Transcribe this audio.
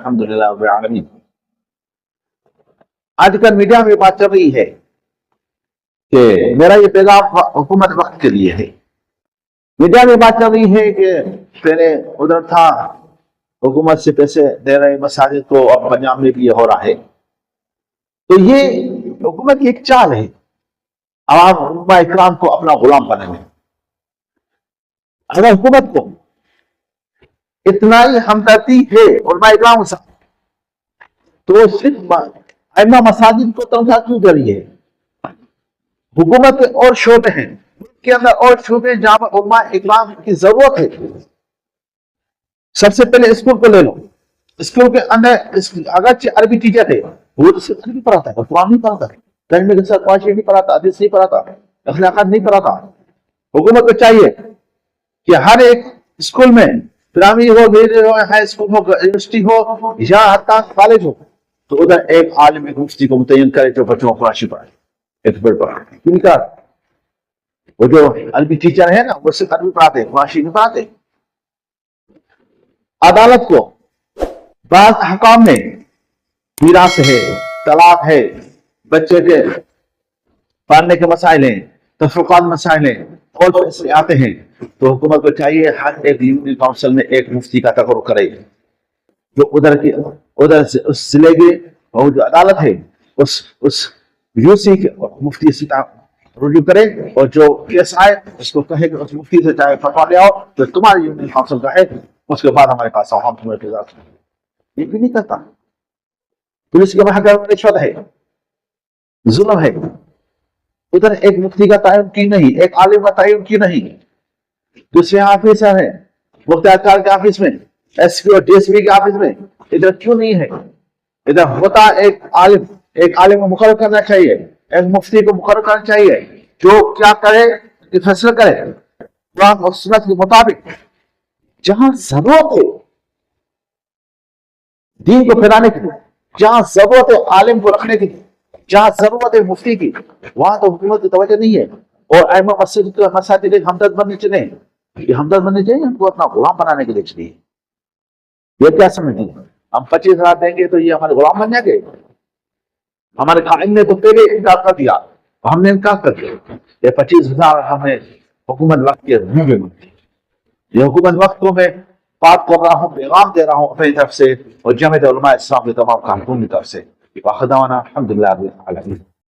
अल्हम्दुलिल्लाह रब्बिल आलमीन। आजकल मीडिया में बात चल रही है कि मेरा ये पैगाम हुकूमत वक्त के लिए है। मीडिया में बात चल रही है कि पहले उधर था, हुकूमत से पैसे दे रहे मसाजिद को, अब पंजाब में भी ये हो रहा है। तो ये हुकूमत की एक चाल है आवाम उम्मा इकराम को अपना गुलाम बनाने। अगर हुकूमत को इतना ही हमदर्दी है उम्मा इकराम से, तो सिर्फ अइम्मा मसाजिद को तनख्वाह क्यों दे रही है? हुकूमत के और शोबे हैं, के अंदर और शोबे जहां पर उम्मा इकराम की जरूरत है। सबसे पहले स्कूल को ले लो। स्कूल के अंदर अगरचे अरबी टीचर है, वो तो सिर्फ अरबी पढ़ाता है, कुरान नहीं पढ़ाता है, तर्जुमे के साथ वाशी नहीं पढ़ाता, हदीस नहीं पढ़ाता, अखलाकात नहीं पढ़ाता। हुकूमत को चाहिए कि हर एक स्कूल में, प्राइमरी हो, मिडिल हो, हाई स्कूल हो, यूनिवर्सिटी हो या हत्ता कॉलेज हो, तो उधर एक आलिम एक मुफ्ती को मुतय्यन करे जो बच्चों को कुरान पढ़ाए, एक बड़ पढ़ाए। इनका वो जो अरबी टीचर है ना, वो सिर्फ अरबी पढ़ाते, कुरान नहीं पढ़ाते। अदालत को बाज़ अहकाम में मीरास है, तलाक है, बच्चे के पढ़ने के मसाइल हैं, तफरीकात मसाइल हैं, और फैसले आते हैं, तो हुकूमत को चाहिए हर एक यूनियन काउंसिल में एक मुफ्ती का तकर्रुर करे, जो उधर से उस जिले की और जो अदालत है उस यूसी के मुफ्ती से रुजू करे, और जो केस आए उसको कहे कि उस मुफ्ती से चाहे फतवा ले आओ, तो तुम्हारे यूनियन काउंसिल का है, उसके बाद हमारे पास आओ, हम तुम्हें इंतजार। ये भी नहीं करता। पुलिस के महकमे में रिश्वत है, जुल्म है। उधर एक मुफ्ती का तायुन की नहीं, एक आलिम का तायुन की नहीं, दूसरे ऑफिसर है मुख्तार के ऑफिस में, एसपी और डीएसपी के ऑफिस में, इधर क्यों नहीं है? इधर होता एक आलिम को मुकर्रर करना चाहिए, एक मुफ्ती को मुकर्रर करना चाहिए, जो क्या करे कि फैसला करे कुरान और सुन्नत के मुताबिक। जहां जरूरत है दीन को फैलाने की, जहां जरूरत है आलिम को रखने की, जहां जरूरत है मुफ्ती की, वहां तो हुकूमत की तवज्जो नहीं है। और अइम्मा मसाजिद हमदर्द बनने चले, ये हमदर्द बनने चाहिए, हमको अपना गुलाम बनाने के लिए चाहिए। ये क्या समझिए, हम 25,000 देंगे तो ये हमारे गुलाम बन जाएंगे? हमारे कायम ने तो पहले इनकार कर दिया, हमने इनकार कर दिया। ये 25,000 हमें हुकूमत वक्त के मुंह में मिलती है। ये हुकूमत वक्त को मैं बात कर रहा हूँ, पैगाम दे रहा हूँ अपनी तरफ से और जमीयत उलमा इस्लाम के तमाम कारकुन की तरफ से। अल्हम्दुलिल्लाह रब्बिल आलमीन।